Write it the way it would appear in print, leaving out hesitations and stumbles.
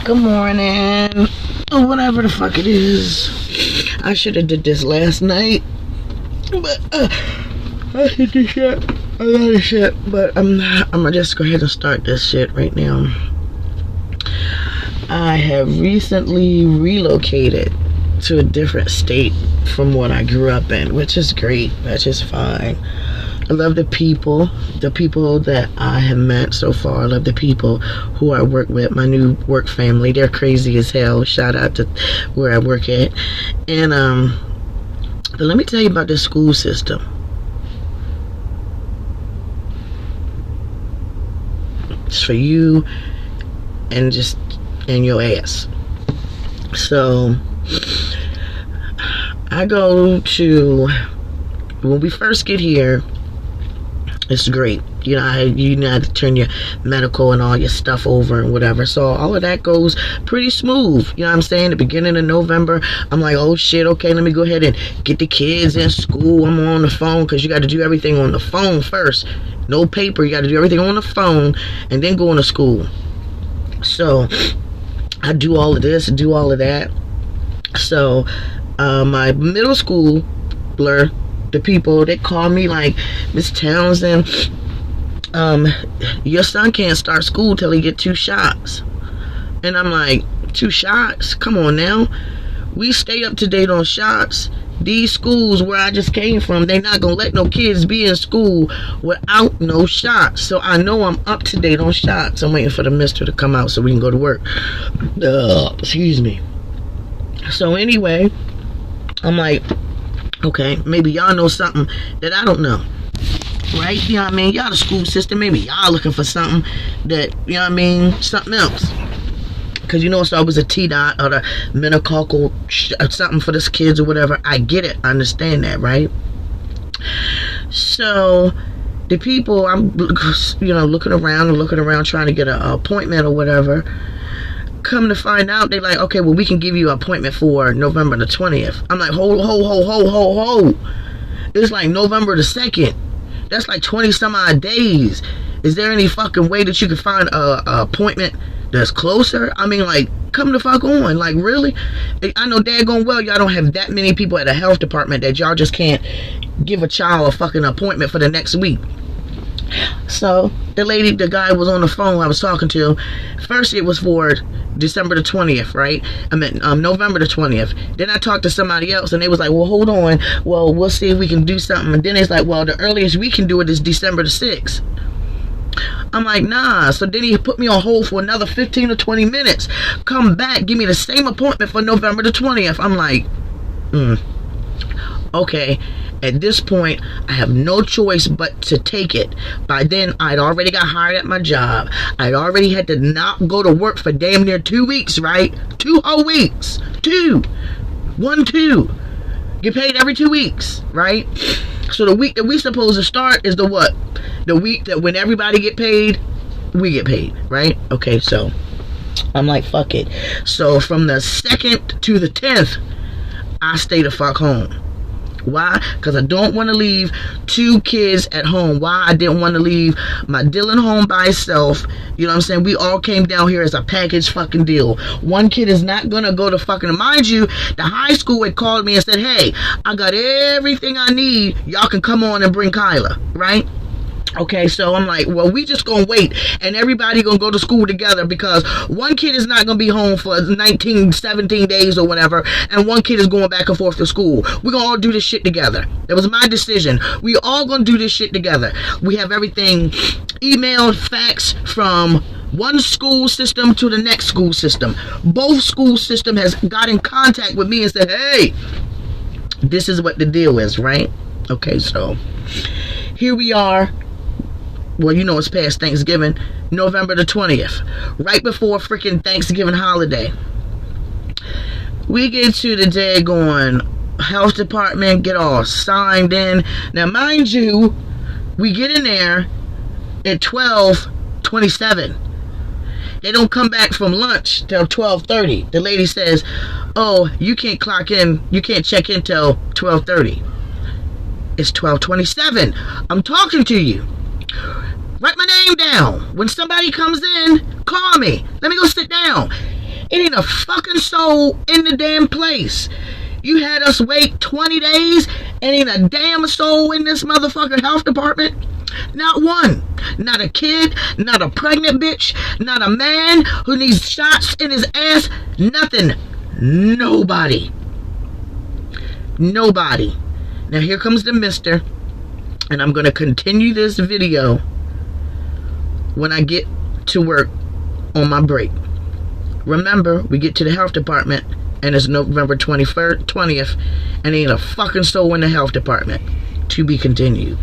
Good morning. Or whatever the fuck it is. I should have did this last night. But I hit this shit. A lot of shit. But I'm gonna just go ahead and start this shit right now. I have recently relocated to a different state from what I grew up in, which is great. That's just fine. I love the people that I have met so far. I love the people who I work with, my new work family. They're crazy as hell. Shout out to where I work at. And but let me tell you about the school system. It's for you and your ass. So I go to, when we first get here, it's great. You have to turn your medical and all your stuff over and whatever. So all of that goes pretty smooth. You know what I'm saying? The beginning of November, I'm like, oh shit, okay, let me go ahead and get the kids in school. I'm on the phone because you got to do everything on the phone first. No paper. You got to do everything on the phone and then go into school. So I do all of this and do all of that. So my middle schooler, the people, they call me like, Miss Townsend, your son can't start school till he get 2 shots. And I'm like, 2 shots? Come on now. We stay up to date on shots. These schools where I just came from, they not gonna let no kids be in school without no shots. So I know I'm up to date on shots. I'm waiting for the mister to come out so we can go to work. Excuse me. So anyway, I'm like, okay, maybe y'all know something that I don't know. Right? You know what I mean? Y'all the school system. Maybe y'all looking for something that, you know what I mean? Something else. Because you know it's always a T-dot or the meningococcal something for this kids or whatever. I get it. I understand that, right? So the people, I'm, looking around trying to get an appointment or whatever. Come to find out, they like, okay, well, we can give you an appointment for November the 20th. I'm like, ho. It's like November the 2nd. That's like 20 some odd days. Is there any fucking way that you can find a appointment that's closer? I mean, like, come the fuck on. Like, really? I know daggone well y'all don't have that many people at the health department that y'all just can't give a child a fucking appointment for the next week. So the guy was on the phone I was talking to. First it was for December the 20th, right? I meant November the 20th. Then I talked to somebody else and they was like, well, hold on, well, we'll see if we can do something. And then it's like, well, the earliest we can do it is December the 6th. I'm like, nah. So then he put me on hold for another 15 or 20 minutes. Come back, give me the same appointment for November the 20th. I'm like, okay. At this point, I have no choice but to take it. By then, I'd already got hired at my job. I'd already had to not go to work for damn near 2 weeks, right? 2 whole weeks. 2. Get paid every 2 weeks, right? So the week that we supposed to start is the what? The week that when everybody get paid, we get paid, right? Okay, so I'm like, fuck it. So from the 2nd to the 10th, I stay the fuck home. Why? Because I don't want to leave 2 kids at home. Why? I didn't want to leave my Dylan home by himself. You know what I'm saying? We all came down here as a package fucking deal. One kid is not going to go to fucking... Mind you, the high school had called me and said, hey, I got everything I need. Y'all can come on and bring Kyla. Right? Okay, so I'm like, well, we just gonna wait and everybody gonna go to school together because one kid is not gonna be home for 17 days or whatever, and one kid is going back and forth to school. We're gonna all do this shit together. That was my decision. We all gonna do this shit together. We have everything emailed, fax from one school system to the next school system. Both school system has got in contact with me and said, hey, this is what the deal is, right? Okay, so here we are. Well, you know it's past Thanksgiving, November the 20th, right before freaking Thanksgiving holiday. We get to the daggone health department, get all signed in. Now, mind you, we get in there at 12:27. They don't come back from lunch till 12:30. The lady says, oh, you can't clock in, you can't check in till 12:30. It's 12:27. I'm talking to you. Write my name down. When somebody comes in, call me. Let me go sit down. It ain't a fucking soul in the damn place. You had us wait 20 days and ain't a damn soul in this motherfucking health department. Not one. Not a kid. Not a pregnant bitch. Not a man who needs shots in his ass. Nothing. Nobody. Nobody. Now here comes the mister. And I'm going to continue this video when I get to work on my break. Remember, we get to the health department and it's November 20th and ain't a fucking soul in the health department. To be continued.